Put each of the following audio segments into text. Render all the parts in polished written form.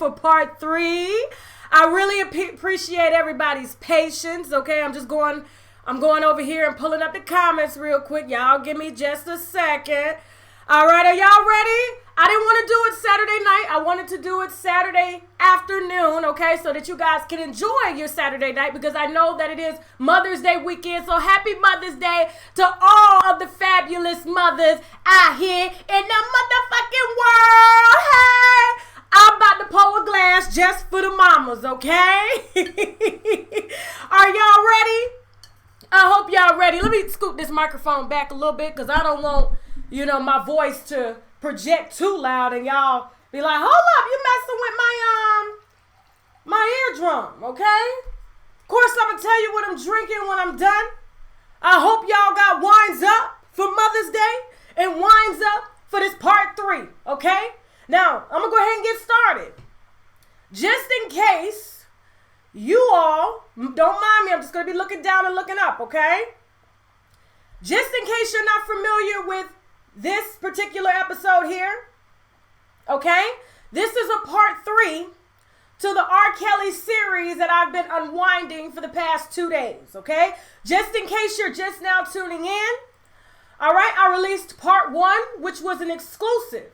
for part 3. I really appreciate everybody's patience, okay? I'm going over here and pulling up the comments real quick. Y'all give me just a second. All right, are y'all ready? I didn't want to do it Saturday night. I wanted to do it Saturday afternoon, okay, so that you guys can enjoy your Saturday night, because I know that it is Mother's Day weekend. So happy Mother's Day to all of the fabulous mothers out here in the motherfucking world. Hey, I'm about to pour a glass just for the mamas, okay? Are y'all ready? I hope y'all ready. Let me scoot this microphone back a little bit, because I don't want, my voice to project too loud and y'all be like, hold up, you messing with my eardrum, okay? Of course, I'm gonna tell you what I'm drinking when I'm done. I hope y'all got wines up for Mother's Day and wines up for this part 3, okay? Now, I'm gonna go ahead and get started. Just in case you all don't mind me, I'm just gonna be looking down and looking up, okay? Just in case you're not familiar with this particular episode here, okay? This is a part 3 to the R.Kelly series that I've been unwinding for the past 2 days, okay? Just in case you're just now tuning in, all right, I released part 1, which was an exclusive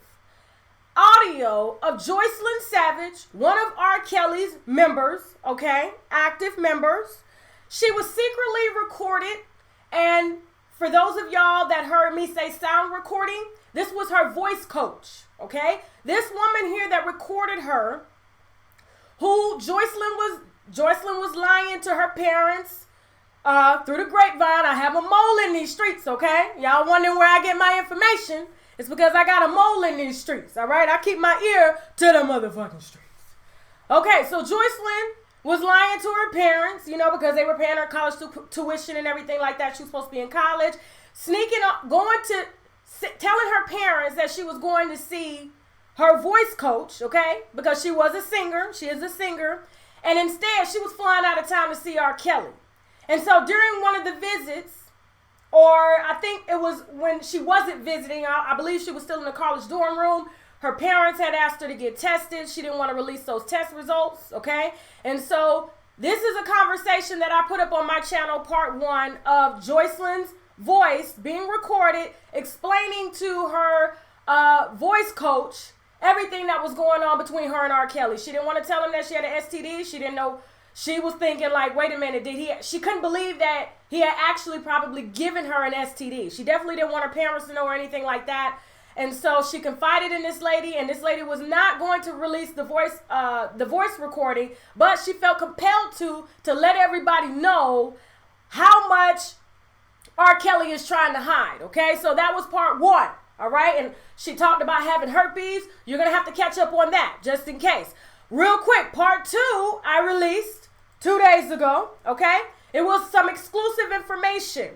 audio of Jocelyn Savage, one of R.Kelly's members, okay, active members. She was secretly recorded, and for those of y'all that heard me say sound recording, this was her voice coach, okay? This woman here that recorded her, who Jocelyn was lying to her parents through the grapevine. I have a mole in these streets, okay? Y'all wondering where I get my information? It's because I got a mole in these streets, all right? I keep my ear to the motherfucking streets. Okay, so Jocelyn was lying to her parents, because they were paying her college tuition and everything like that. She was supposed to be in college, telling her parents that she was going to see her voice coach, okay, because she was a singer. She is a singer. And instead, she was flying out of town to see R.Kelly. And so during one of the visits, or I think it was when she wasn't visiting, I believe she was still in the college dorm room, her parents had asked her to get tested. She didn't want to release those test results, okay? And so this is a conversation that I put up on my channel, part 1, of Jocelyn's voice being recorded, explaining to her voice coach everything that was going on between her and R.Kelly. She didn't want to tell him that she had an STD. She didn't know. She was thinking like, wait a minute, she couldn't believe that he had actually probably given her an STD. She definitely didn't want her parents to know or anything like that. And so she confided in this lady, and this lady was not going to release the voice recording, but she felt compelled to let everybody know how much R. Kelly is trying to hide, okay? So that was part 1, all right? And she talked about having herpes. You're going to have to catch up on that, just in case. Real quick, part 2, I released 2 days ago, okay? It was some exclusive information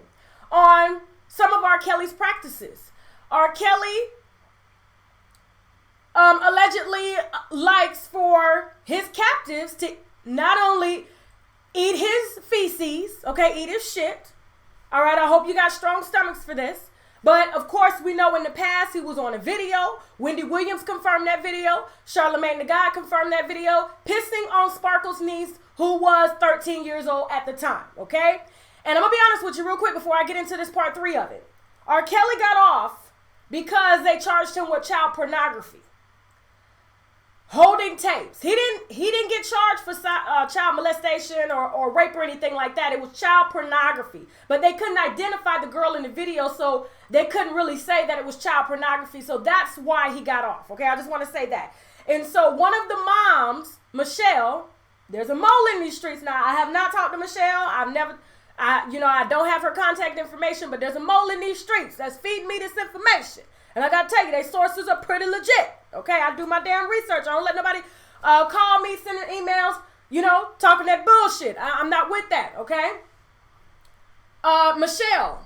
on some of R. Kelly's practices. R. Kelly allegedly likes for his captives to not only eat his feces, okay, eat his shit. All right, I hope you got strong stomachs for this. But, of course, we know in the past he was on a video. Wendy Williams confirmed that video. Charlamagne the God confirmed that video, pissing on Sparkle's niece, who was 13 years old at the time, okay? And I'm going to be honest with you real quick before I get into this part 3 of it. R. Kelly got off because they charged him with child pornography, holding tapes. He didn't get charged for child molestation or rape or anything like that. It was child pornography, but they couldn't identify the girl in the video, so they couldn't really say that it was child pornography. So that's why he got off. Okay, I just want to say that. And so one of the moms, Michelle, there's a mole in these streets now. I have not talked to Michelle. I don't have her contact information, but there's a mole in these streets that's feeding me this information. And I got to tell you, their sources are pretty legit. Okay, I do my damn research. I don't let nobody call me, sending emails, talking that bullshit. I'm not with that, okay? Michelle,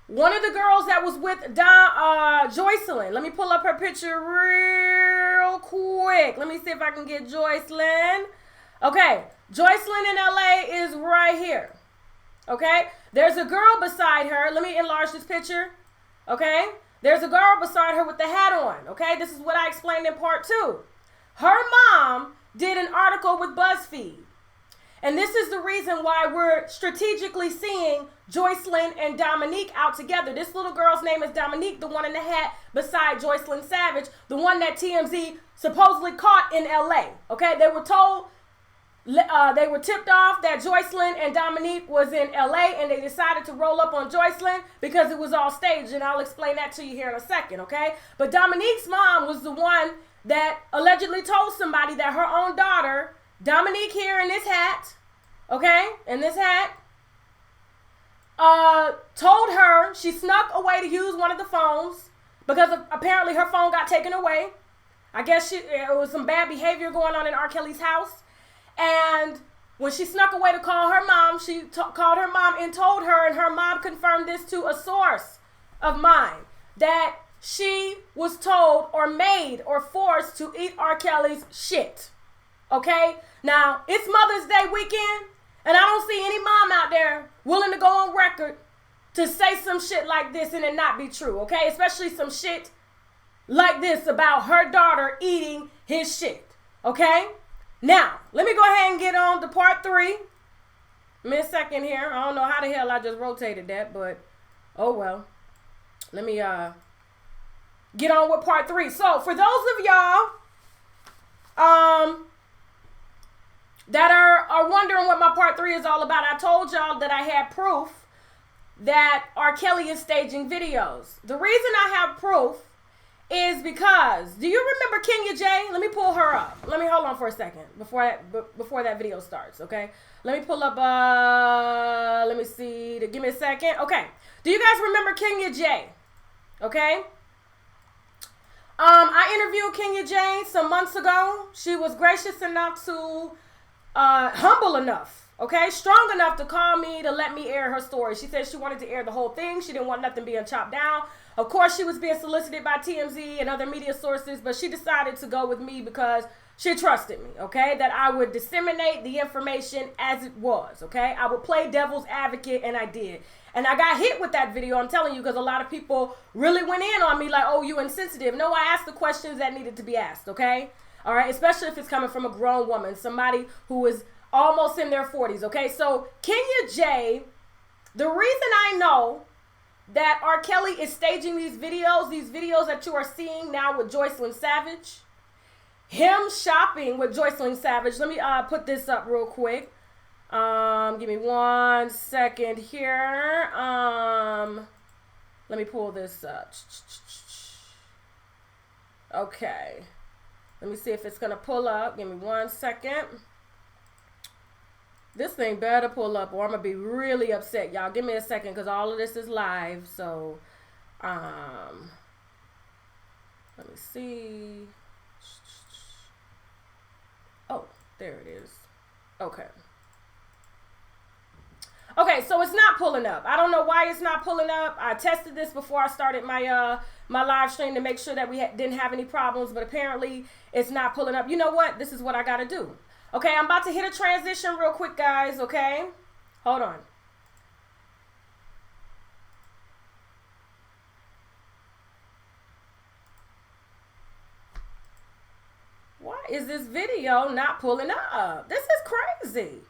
one of the girls that was with Jocelyn. Let me pull up her picture real quick. Let me see if I can get Jocelyn. Okay, Jocelyn in LA is right here. Okay, there's a girl beside her. Let me enlarge this picture. Okay, there's a girl beside her with the hat on. Okay, this is what I explained in part 2. her mom did an article with BuzzFeed. And this is the reason why we're strategically seeing Jocelyn and Dominique out together. This little girl's name is Dominique, the one in the hat beside Jocelyn Savage, the one that TMZ supposedly caught in LA. Okay, they were told, they were tipped off that Jocelyn and Dominique was in LA, and they decided to roll up on Jocelyn because it was all staged, and I'll explain that to you here in a second, okay? But Dominique's mom was the one that allegedly told somebody that her own daughter, Dominique here in this hat, okay, in this hat, told her she snuck away to use one of the phones because apparently her phone got taken away. I guess it was some bad behavior going on in R.Kelly's house. And when she snuck away to call her mom, she called her mom and told her, and her mom confirmed this to a source of mine, that she was told or made or forced to eat R. Kelly's shit. Okay? Now, it's Mother's Day weekend, and I don't see any mom out there willing to go on record to say some shit like this and it not be true, okay? Especially some shit like this about her daughter eating his shit, okay? Now, let me go ahead and get on to part 3. Give me a second here. I don't know how the hell I just rotated that, but oh well. Let me get on with part 3. So, for those of y'all that are wondering what my part 3 is all about, I told y'all that I had proof that R. Kelly is staging videos. The reason I have proof is because, do you remember Kenya J? Let me pull her up. Let me hold on for a second before that video starts, okay? Let me pull up, let me see, give me a second. Okay, do you guys remember Kenya J? Okay? I interviewed Kenya J some months ago. She was gracious enough to, humble enough, okay, strong enough to call me to let me air her story. She said she wanted to air the whole thing. She didn't want nothing being chopped down. Of course, she was being solicited by TMZ and other media sources, but she decided to go with me because she trusted me, okay, that I would disseminate the information as it was, okay? I would play devil's advocate, and I did. And I got hit with that video, I'm telling you, because a lot of people really went in on me like, oh, you insensitive. No, I asked the questions that needed to be asked, okay? All right, especially if it's coming from a grown woman, somebody who is almost in their 40s, okay? So Kenya J, the reason I know that R. Kelly is staging these videos that you are seeing now with Jocelyn Savage, him shopping with Jocelyn Savage. Let me put this up real quick. Give me 1 second here. Let me pull this up. Okay. Let me see if it's gonna pull up. Give me 1 second. This thing better pull up or I'm gonna be really upset, y'all. Give me a second because all of this is live. So, let me see. Oh, there it is. Okay. Okay, so it's not pulling up. I don't know why it's not pulling up. I tested this before I started my my live stream to make sure that we didn't have any problems, but apparently it's not pulling up. You know what? This is what I got to do. Okay, I'm about to hit a transition real quick, guys, okay? Hold on. Why is this video not pulling up? This is crazy.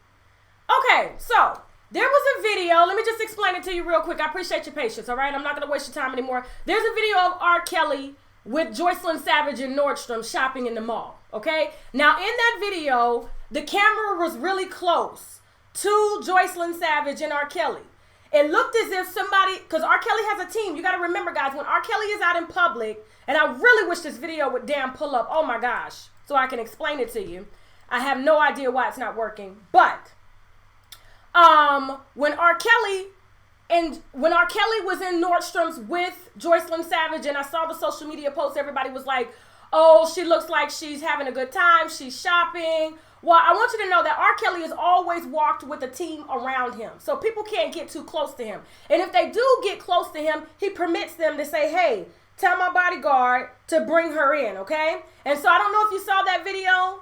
Okay, so there was a video. Let me just explain it to you real quick. I appreciate your patience, all right? I'm not going to waste your time anymore. There's a video of R. Kelly with Jocelyn Savage and Nordstrom shopping in the mall, okay? Now, in that video, the camera was really close to Jocelyn Savage and R. Kelly. It looked as if somebody, because R. Kelly has a team. You got to remember, guys, when R. Kelly is out in public, and I really wish this video would damn pull up. Oh, my gosh. So I can explain it to you. I have no idea why it's not working. But when R. Kelly was in Nordstrom's with Jocelyn Savage, and I saw the social media posts, everybody was like, oh, she looks like she's having a good time. She's shopping. Well, I want you to know that R. Kelly has always walked with a team around him. So people can't get too close to him. And if they do get close to him, he permits them to say, hey, tell my bodyguard to bring her in, okay? And so I don't know if you saw that video.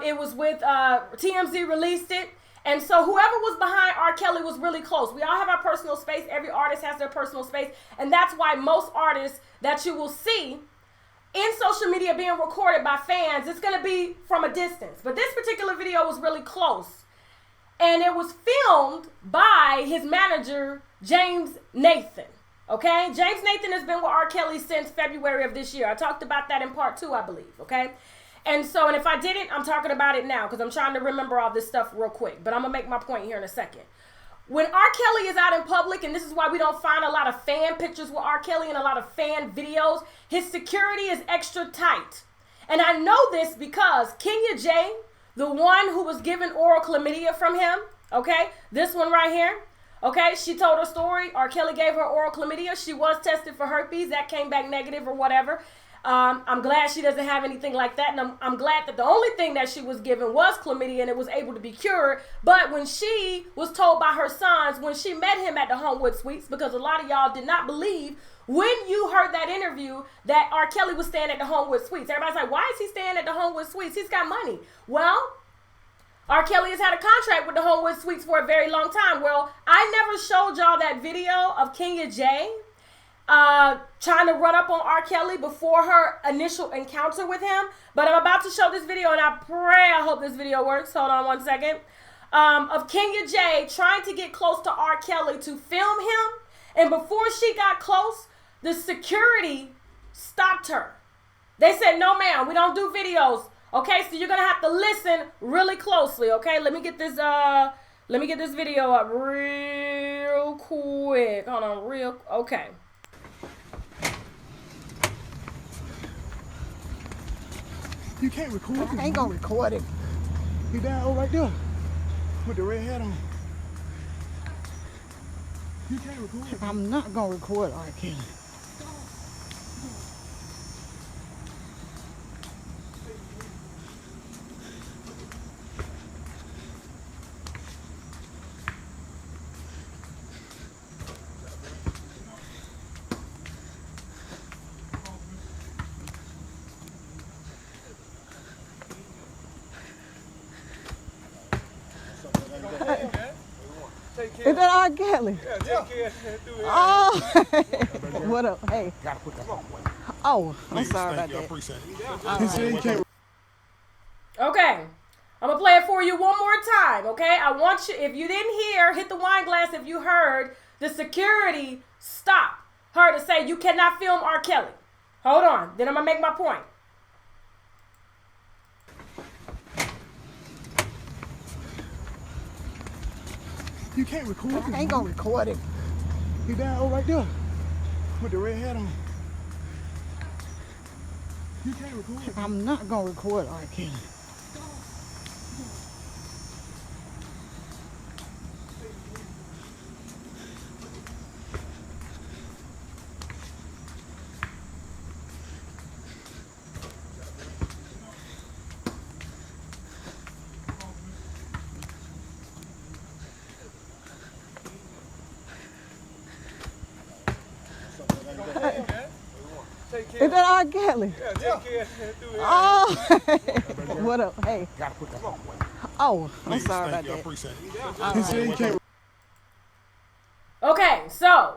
It was with TMZ released it. And so whoever was behind R. Kelly was really close. We all have our personal space. Every artist has their personal space. And that's why most artists that you will see in social media being recorded by fans, it's going to be from a distance. But this particular video was really close. And it was filmed by his manager, James Nathan. Okay? James Nathan has been with R.Kelly since February of this year. I talked about that in part 2, I believe. Okay? And if I didn't, I'm talking about it now because I'm trying to remember all this stuff real quick. But I'm going to make my point here in a second. When R. Kelly is out in public, and this is why we don't find a lot of fan pictures with R. Kelly and a lot of fan videos, his security is extra tight. And I know this because Kenya J, the one who was given oral chlamydia from him, okay, this one right here, okay, she told her story. R. Kelly gave her oral chlamydia. She was tested for herpes. That came back negative or whatever. I'm glad she doesn't have anything like that, and I'm glad that the only thing that she was given was chlamydia and it was able to be cured. But when she was told by her sons, when she met him at the Homewood Suites, because a lot of y'all did not believe when you heard that interview that R. Kelly was staying at the Homewood Suites. Everybody's like, why is he staying at the Homewood Suites? He's got money. Well, R. Kelly has had a contract with the Homewood Suites for a very long time. Well, I never showed y'all that video of Kenya J trying to run up on R. Kelly before her initial encounter with him. But I'm about to show this video, and I hope this video works. Hold on one second. Of Kenya J trying to get close to R. Kelly to film him. And before she got close, the security stopped her. They said, no, ma'am, we don't do videos. Okay, so you're going to have to listen really closely, okay? Let me get this video up real quick. Hold on, okay. You can't record it. I ain't gonna record it. You down over right there with the red hat on. You can't record it. I'm not gonna record R. Kelly. Is that R. Kelly? Yeah. Oh, what up? Hey. Gotta put that on. Oh, I'm sorry about I that. appreciate it. He said you can't. Okay. I'm going to play it for you one more time, okay? I want you, if you didn't hear, hit the wine glass if you heard the security stop her to say you cannot film R. Kelly. Hold on. Then I'm going to make my point. You can't record it. I ain't gonna record it. You down over right there with the red hat on. You can't record it. I'm not gonna record R. Kelly. Is that R. Kelly? Yeah. Oh, what up? Hey. Gotta put that on. Oh, I'm sorry about I that. appreciate it. He said you can't. Okay, so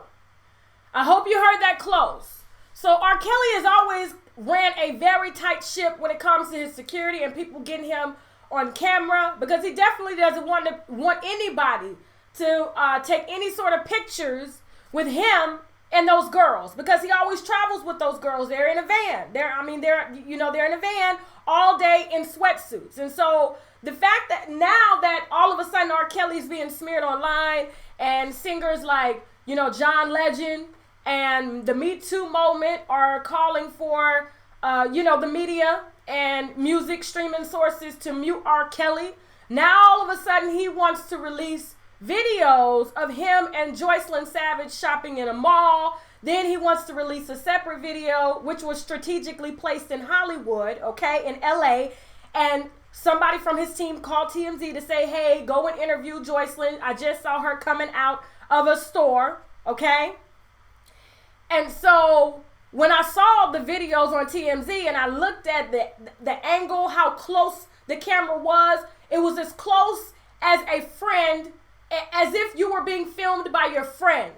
I hope you heard that close. So R. Kelly has always ran a very tight ship when it comes to his security and people getting him on camera, because he definitely doesn't want anybody to take any sort of pictures with him and those girls, because he always travels with those girls. They're in a van. They're in a van all day in sweatsuits. And so the fact that now that all of a sudden R. Kelly's being smeared online, and singers like, John Legend and the Me Too movement are calling for, the media and music streaming sources to mute R. Kelly. Now all of a sudden he wants to release videos of him and Jocelyn Savage shopping in a mall. Then he wants to release a separate video, which was strategically placed in Hollywood, okay, in LA. And somebody from his team called TMZ to say, hey, go and interview Jocelyn. I just saw her coming out of a store, okay? And so when I saw the videos on TMZ and I looked at the angle, how close the camera was, it was as close as a friend, as if you were being filmed by your friend.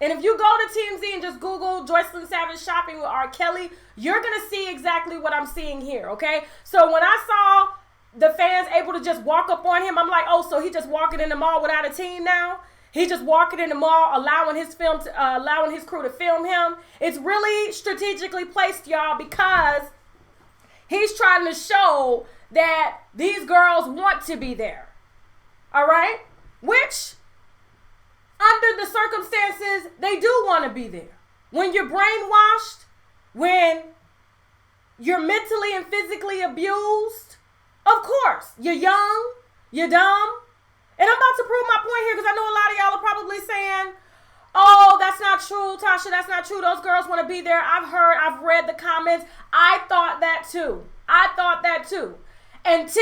And if you go to TMZ and just Google Jocelyn Savage shopping with R.Kelly, you're going to see exactly what I'm seeing here, okay? So when I saw the fans able to just walk up on him, I'm like, oh, so he just walking in the mall without a team now? He just walking in the mall, allowing his crew to film him. It's really strategically placed, y'all, because he's trying to show that these girls want to be there, all right? Which, under the circumstances, they do want to be there. When you're brainwashed, when you're mentally and physically abused, of course, you're young, you're dumb. And I'm about to prove my point here because I know a lot of y'all are probably saying, oh, that's not true, Tasha, that's not true. Those girls want to be there. I've read the comments. I thought that too. Until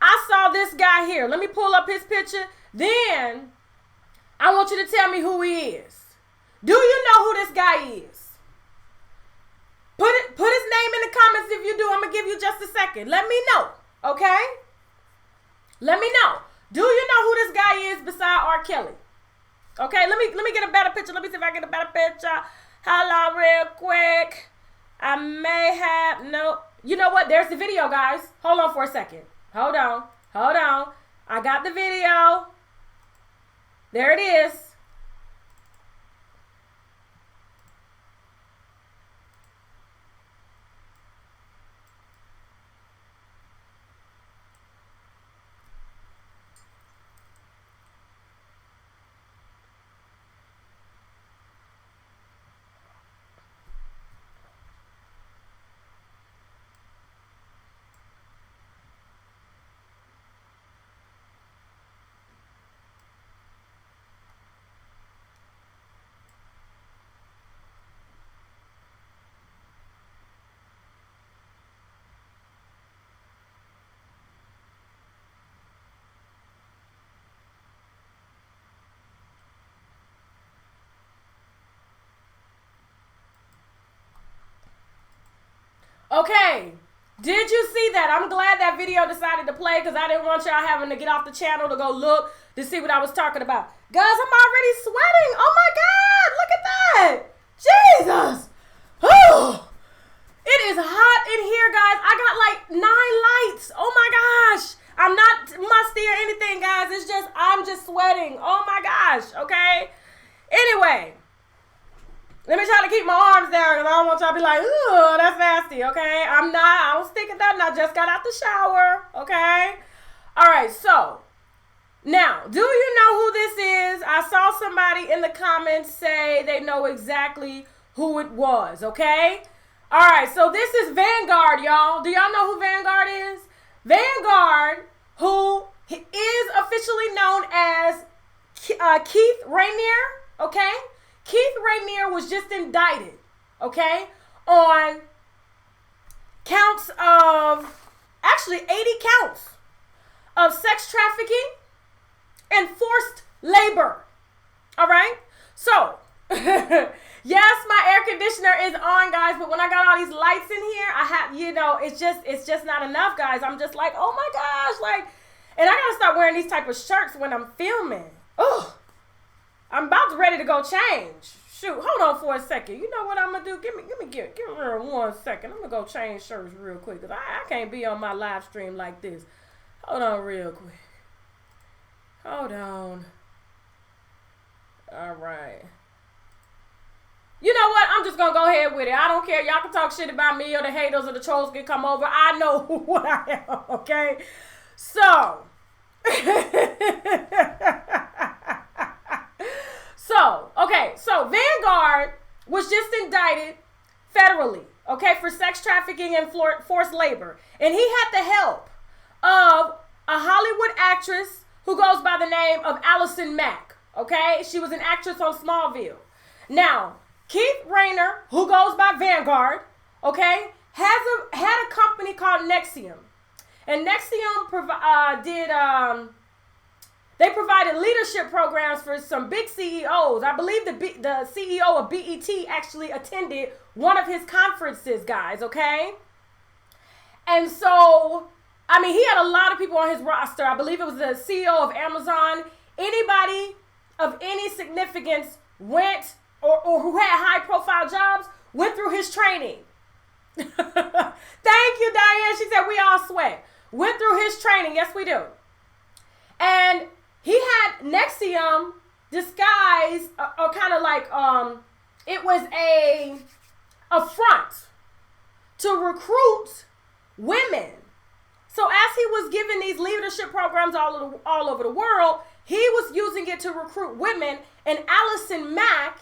I saw this guy here. Let me pull up his picture. Then I want you to tell me who he is. Do you know who this guy is? Put his name in the comments if you do. I'm going to give you just a second. Let me know, okay? Let me know. Do you know who this guy is beside R.Kelly? Okay, let me get a better picture. Let me see if I get a better picture. Hold on real quick. I may have, no. You know what? There's the video, guys. Hold on for a second. Hold on. I got the video. There it is. Okay, did you see that? I'm glad that video decided to play because I didn't want y'all having to get off the channel to go look to see what I was talking about. Guys, I'm already sweating. Oh my God, look at that. Jesus. Oh, it is hot in here, guys. I got like 9 lights. Oh my gosh. I'm not musty or anything, guys. It's just, I'm just sweating. Oh my gosh, okay? Anyway. Let me try to keep my arms down because I don't want y'all to be like, ooh, that's nasty, okay? I don't stink at that. I just got out the shower, okay? All right, so now, do you know who this is? I saw somebody in the comments say they know exactly who it was, okay? All right, so this is Vanguard, y'all. Do y'all know who Vanguard is? Vanguard, who is officially known as Keith Rainier, okay? Keith Rainier was just indicted, okay, on counts of, actually 80 counts of sex trafficking and forced labor, all right? So, yes, my air conditioner is on, guys, but when I got all these lights in here, I have, it's just not enough, guys. I'm just like, oh my gosh, like, and I gotta start wearing these type of shirts when I'm filming. Ugh. I'm ready to go change. Shoot, hold on for a second. You know what I'm gonna do? Give me 1 second. I'm gonna go change shirts real quick because I can't be on my live stream like this. Hold on real quick. Hold on. All right. You know what? I'm just gonna go ahead with it. I don't care. Y'all can talk shit about me or the haters or the trolls can come over. I know what I am, okay? So. So Vanguard was just indicted federally, okay, for sex trafficking and forced labor. And he had the help of a Hollywood actress who goes by the name of Allison Mack, okay? She was an actress on Smallville. Now, Keith Rainier, who goes by Vanguard, okay, had a company called Nexium. And Nexium they provided leadership programs for some big CEOs. I believe the CEO of BET actually attended one of his conferences, guys, okay? And so, I mean, he had a lot of people on his roster. I believe it was the CEO of Amazon anybody of any significance went or who had high profile jobs went through his training. Thank you, Diane. She said we all sweat. Went through his training. Yes, we do. And he had Nexium disguised or kind of like it was a front to recruit women. So as he was giving these leadership programs all over the world, he was using it to recruit women. And Allison Mack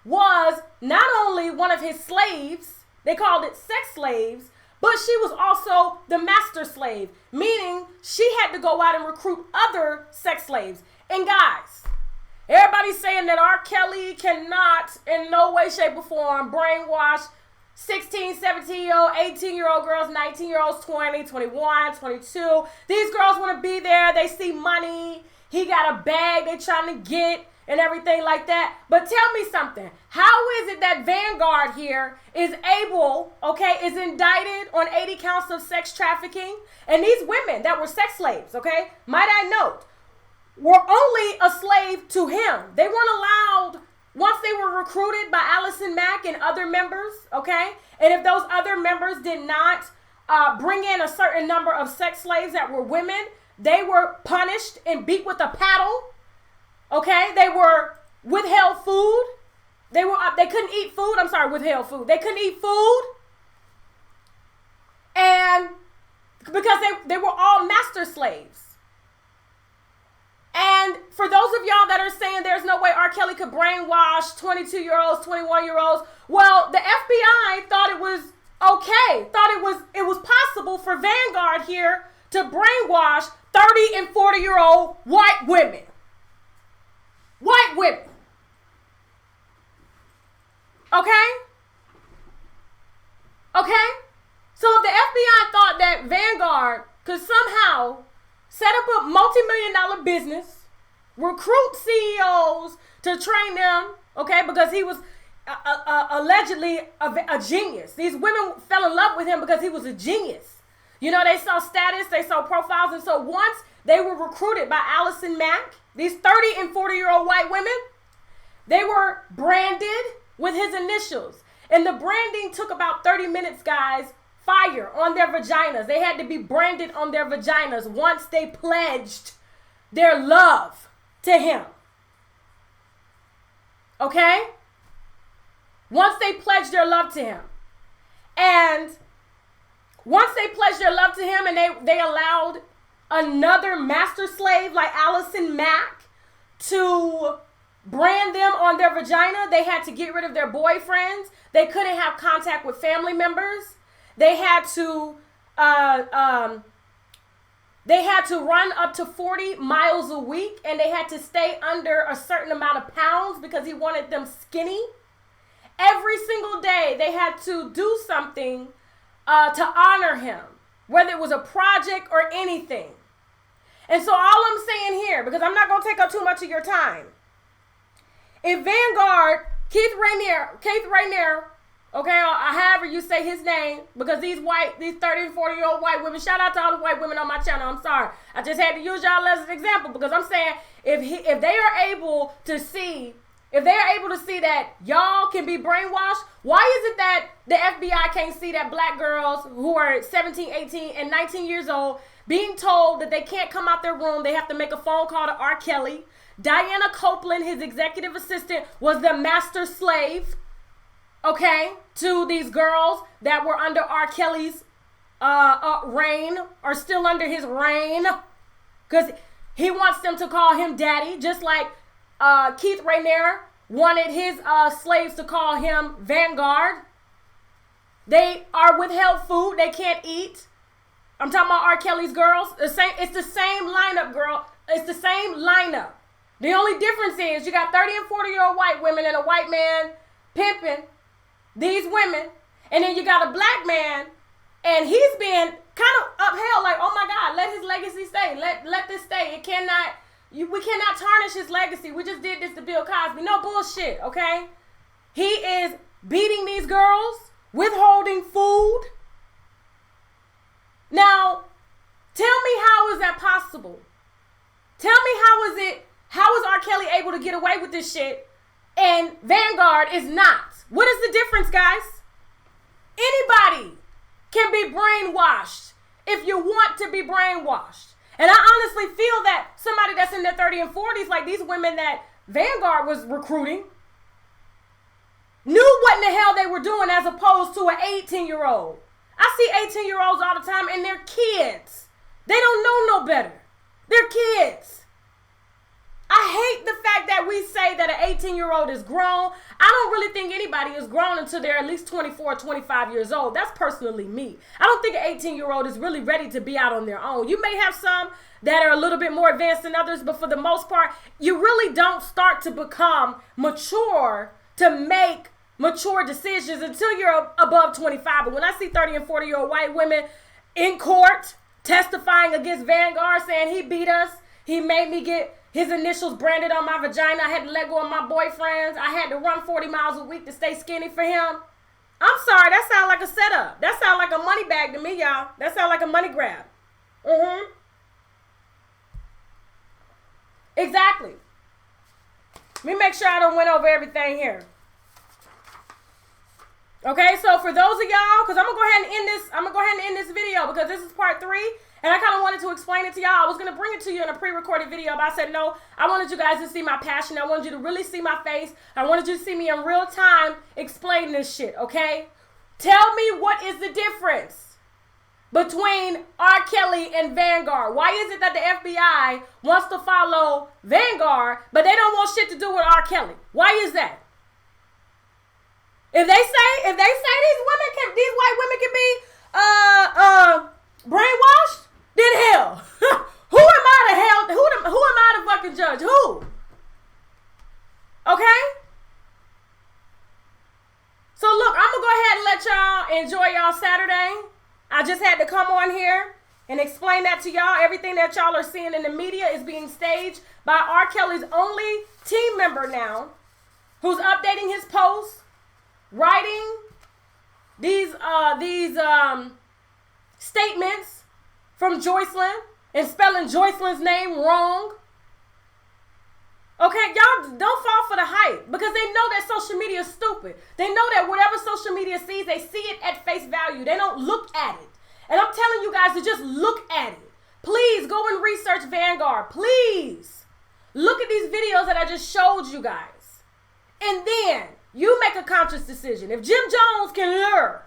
was not only one of his slaves, they called it sex slaves, but she was also the master slave, meaning she had to go out and recruit other sex slaves. And guys, everybody's saying that R.Kelly cannot in no way, shape, or form brainwash 16, 17-year-old, 18-year-old girls, 19-year-olds, 20, 21, 22. These girls want to be there. They see money. He got a bag they trying to get and everything like that. But tell me something. How is it that Vanguard here is is indicted on 80 counts of sex trafficking? And these women that were sex slaves, might I note, were only a slave to him. They weren't allowed, once they were recruited by Allison Mack and other members, and if those other members did not bring in a certain number of sex slaves that were women, they were punished and beat with a paddle, They were withheld food. They couldn't eat food. Withheld food. They couldn't eat food. And because they were all master slaves. And for those of y'all that are saying there's no way R. Kelly could brainwash 22-year-olds, 21-year-olds, well, the FBI thought it was okay, thought it was possible for Vanguard here to brainwash 30 and 40-year-old white women. White women. Okay? So if the FBI thought that Vanguard could somehow set up a multi-million-dollar business, recruit CEOs to train them, because he was allegedly a genius. These women fell in love with him because he was a genius. They saw status, they saw profiles, and so once they were recruited by Allison Mack, these 30 and 40-year-old white women, they were branded with his initials. And the branding took about 30 minutes, guys. Fire on their vaginas. They had to be branded on their vaginas once they pledged their love to him. Once they pledged their love to him. And once they pledged their love to him and they allowed another master slave like Allison Mack to brand them on their vagina, they had to get rid of their boyfriends. They couldn't have contact with family members. They had to run up to 40 miles a week, and they had to stay under a certain amount of pounds because he wanted them skinny. Every single day, they had to do something to honor him, whether it was a project or anything. And so all I'm saying here, because I'm not going to take up too much of your time, if Vanguard, Keith Rainier, or however you say his name, because these 30 and 40-year-old white women, shout out to all the white women on my channel, I'm sorry. I just had to use y'all as an example, because I'm saying if they are able to see that y'all can be brainwashed, why is it that the FBI can't see that black girls who are 17, 18, and 19 years old being told that they can't come out their room, they have to make a phone call to R. Kelly. Diana Copeland, his executive assistant, was the master slave, to these girls that were under R. Kelly's reign, or still under his reign, because he wants them to call him daddy, just like Keith Rainier wanted his slaves to call him Vanguard. They are withheld food. They can't eat. I'm talking about R. Kelly's girls. It's the same lineup, girl. It's the same lineup. The only difference is you got 30 and 40-year-old white women and a white man pimping these women. And then you got a black man, and he's being kind of upheld like, oh my God, let his legacy stay. Let this stay. We cannot tarnish his legacy. We just did this to Bill Cosby. No bullshit, He is beating these girls, withholding food. Now, tell me, how is that possible? Tell me, how get away with this shit and Vanguard is not. What is the difference, guys? Anybody can be brainwashed if you want to be brainwashed. And I honestly feel that somebody that's in their 30s and 40s, like these women that Vanguard was recruiting, knew what in the hell they were doing as opposed to an 18-year-old. I see 18-year-olds all the time and they're kids. They don't know no better. They're kids. I hate the fact that we say that an 18-year-old is grown. I don't really think anybody is grown until they're at least 24 or 25 years old. That's personally me. I don't think an 18-year-old is really ready to be out on their own. You may have some that are a little bit more advanced than others, but for the most part, you really don't start to become mature to make mature decisions until you're above 25. But when I see 30 and 40-year-old white women in court testifying against Vanguard saying he beat us, he made me get his initials branded on my vagina, I had to let go of my boyfriends, I had to run 40 miles a week to stay skinny for him. I'm sorry, that sounds like a setup. That sounds like a money bag to me, y'all. That sounds like a money grab. Exactly. Let me make sure I don't went over everything here. Okay, so for those of y'all, because I'm gonna go ahead and end this video because this is part 3, and I kind of wanted to explain it to y'all. I was gonna bring it to you in a pre-recorded video, but I said no. I wanted you guys to see my passion. I wanted you to really see my face. I wanted you to see me in real time explain this shit. Okay, tell me what is the difference between R.Kelly and Vanguard? Why is it that the FBI wants to follow Vanguard, but they don't want shit to do with R.Kelly? Why is that? If they say these white women can be brainwashed, then hell, who am I to fucking judge? Who? Okay. So look, I'm gonna go ahead and let y'all enjoy y'all Saturday. I just had to come on here and explain that to y'all. Everything that y'all are seeing in the media is being staged by R. Kelly's only team member now, who's updating his posts, writing these statements from Jocelyn and spelling Jocelyn's name wrong. Okay, y'all don't fall for the hype because they know that social media is stupid. They know that whatever social media sees, they see it at face value. They don't look at it. And I'm telling you guys to just look at it. Please go and research Vanguard. Please look at these videos that I just showed you guys. And then you make a conscious decision. If Jim Jones can lure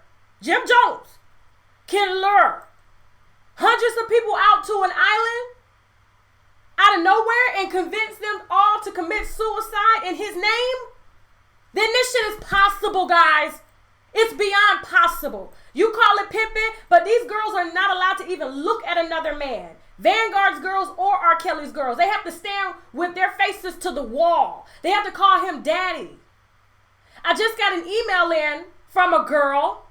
hundreds of people out to an island out of nowhere and convince them all to commit suicide in his name, then this shit is possible, guys. It's beyond possible. You call it pimping, but these girls are not allowed to even look at another man. Vanguard's girls or R. Kelly's girls, they have to stand with their faces to the wall. They have to call him daddy. I just got an email in from a girl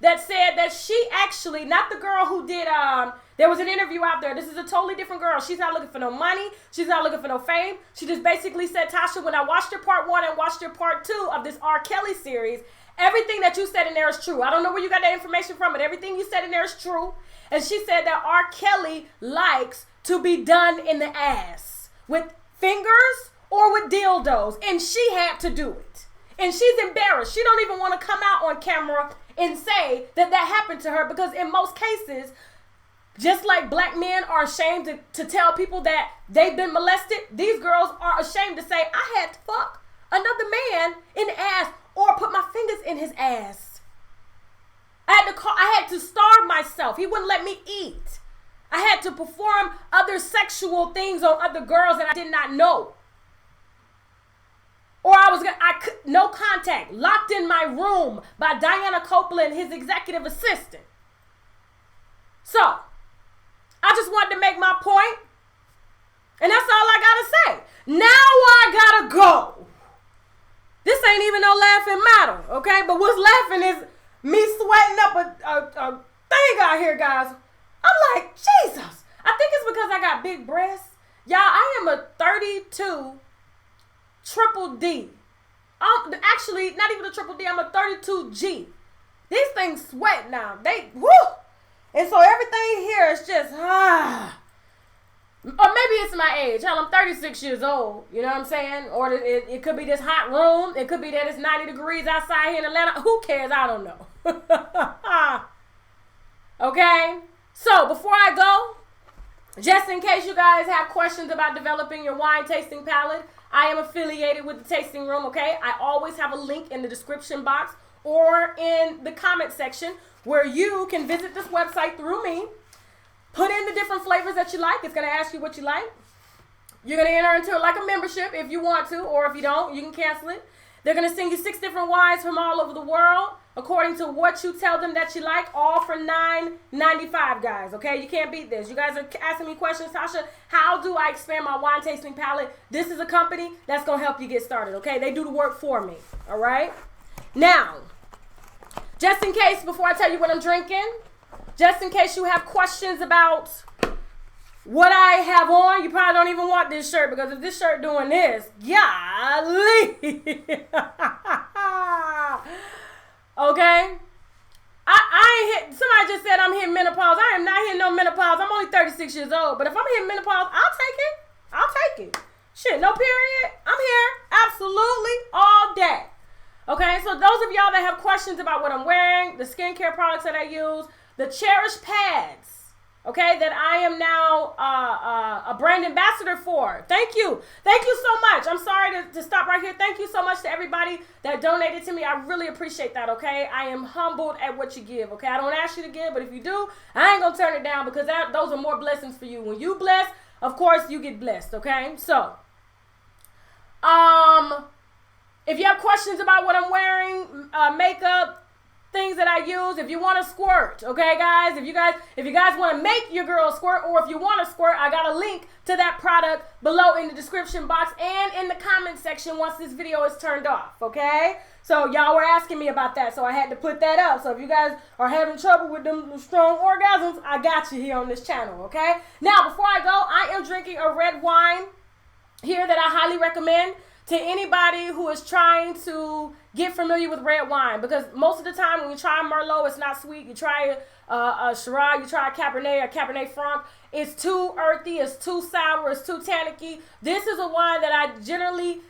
that said that she actually, not the girl who did, there was an interview out there. This is a totally different girl. She's not looking for no money. She's not looking for no fame. She just basically said, Tasha, when I watched your part 1 and watched your part 2 of this R. Kelly series, everything that you said in there is true. I don't know where you got that information from, but everything you said in there is true. And she said that R. Kelly likes to be done in the ass with fingers or with dildos. And she had to do it. And she's embarrassed. She don't even want to come out on camera and say that that happened to her because in most cases, just like black men are ashamed to tell people that they've been molested, these girls are ashamed to say, I had to fuck another man in the ass or put my fingers in his ass. I had to starve myself. He wouldn't let me eat. I had to perform other sexual things on other girls that I did not know. Or no contact, locked in my room by Diana Copeland, his executive assistant. So, I just wanted to make my point, and that's all I gotta say. Now I gotta go. This ain't even no laughing matter, okay? But what's laughing is me sweating up a thing out here, guys. I'm like, Jesus. I think it's because I got big breasts. Y'all, I am a 32 triple D. Actually, not even a triple D. I'm a 32G. These things sweat now. Woo! And so everything here is just, Or maybe it's my age. Hell, I'm 36 years old. You know what I'm saying? Or it could be this hot room. It could be that it's 90 degrees outside here in Atlanta. Who cares? I don't know. Okay? So, before I go, just in case you guys have questions about developing your wine tasting palette, I am affiliated with the Tasting Room, okay? I always have a link in the description box or in the comment section where you can visit this website through me. Put in the different flavors that you like. It's going to ask you what you like. You're going to enter into it like a membership if you want to, or if you don't, you can cancel it. They're going to send you 6 different wines from all over the world according to what you tell them that you like, all for $9.95, guys, okay? You can't beat this. You guys are asking me questions, Tasha, how do I expand my wine tasting palette? This is a company that's going to help you get started, okay? They do the work for me, all right? Now, just in case, before I tell you what I'm drinking, just in case you have questions about what I have on, you probably don't even want this shirt, because if this shirt doing this, golly. Okay? I ain't hit, somebody just said I'm hitting menopause. I am not hitting no menopause. I'm only 36 years old, but if I'm hitting menopause, I'll take it. I'll take it. Shit, no period. I'm here absolutely all day. Okay, so those of y'all that have questions about what I'm wearing, the skincare products that I use, the Cherish pads, okay, that I am now a brand ambassador for. Thank you. Thank you so much. I'm sorry to stop right here. Thank you so much to everybody that donated to me. I really appreciate that, okay? I am humbled at what you give, okay? I don't ask you to give, but if you do, I ain't going to turn it down, because those are more blessings for you. When you bless, of course, you get blessed, okay? So, if you have questions about what I'm wearing, makeup, things that I use, if you want to squirt, okay, guys, if you guys want to make your girl squirt, or if you want to squirt, I got a link to that product below in the description box and in the comment section once this video is turned off, okay? So y'all were asking me about that, so I had to put that up. So if you guys are having trouble with them strong orgasms, I got you here on this channel, okay? Now, before I go, I am drinking a red wine here that I highly recommend to anybody who is trying to get familiar with red wine, because most of the time when you try Merlot, it's not sweet. You try a Shiraz, you try a Cabernet Franc, it's too earthy, it's too sour, it's too tannicky. This is a wine that I generally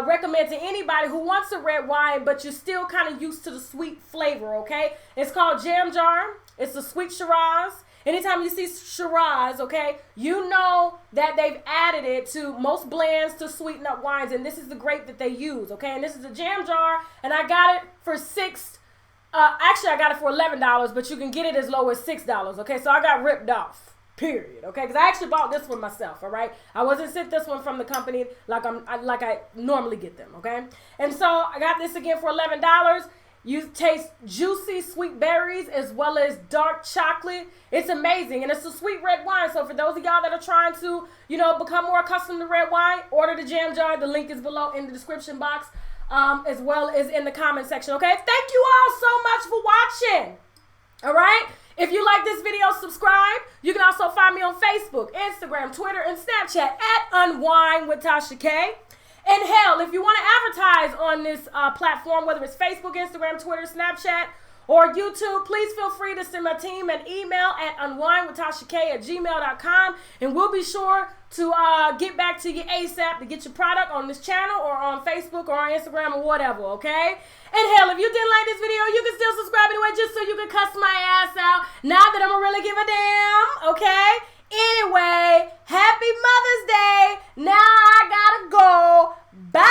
recommend to anybody who wants a red wine, but you're still kind of used to the sweet flavor, okay? It's called Jam Jar. It's a sweet Shiraz. Anytime you see Shiraz, okay, you know that they've added it to most blends to sweeten up wines, and this is the grape that they use, okay? And this is a Jam Jar, and I got it for actually I got it for $11, but you can get it as low as $6, okay? So I got ripped off, period, okay? Because I actually bought this one myself, all right? I wasn't sent this one from the company like I normally get them, okay? And so I got this again for $11. You taste juicy sweet berries as well as dark chocolate. It's amazing. And it's a sweet red wine. So for those of y'all that are trying to, become more accustomed to red wine, order the Jam Jar. The link is below in the description box, as well as in the comment section, okay? Thank you all so much for watching. All right? If you like this video, subscribe. You can also find me on Facebook, Instagram, Twitter, and Snapchat at Unwind with Tasha K. And hell, if you want to advertise on this platform, whether it's Facebook, Instagram, Twitter, Snapchat, or YouTube, please feel free to send my team an email at unwindwithtasha@gmail.com, and we'll be sure to get back to you ASAP to get your product on this channel or on Facebook or on Instagram or whatever, okay? And hell, if you didn't like this video, you can still subscribe anyway just so you can cuss my ass out. Not that I'm going to really give a damn, okay? Anyway, happy Mother's Day. Now I gotta go. Bye.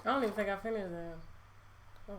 I don't even think I finished that. Oh.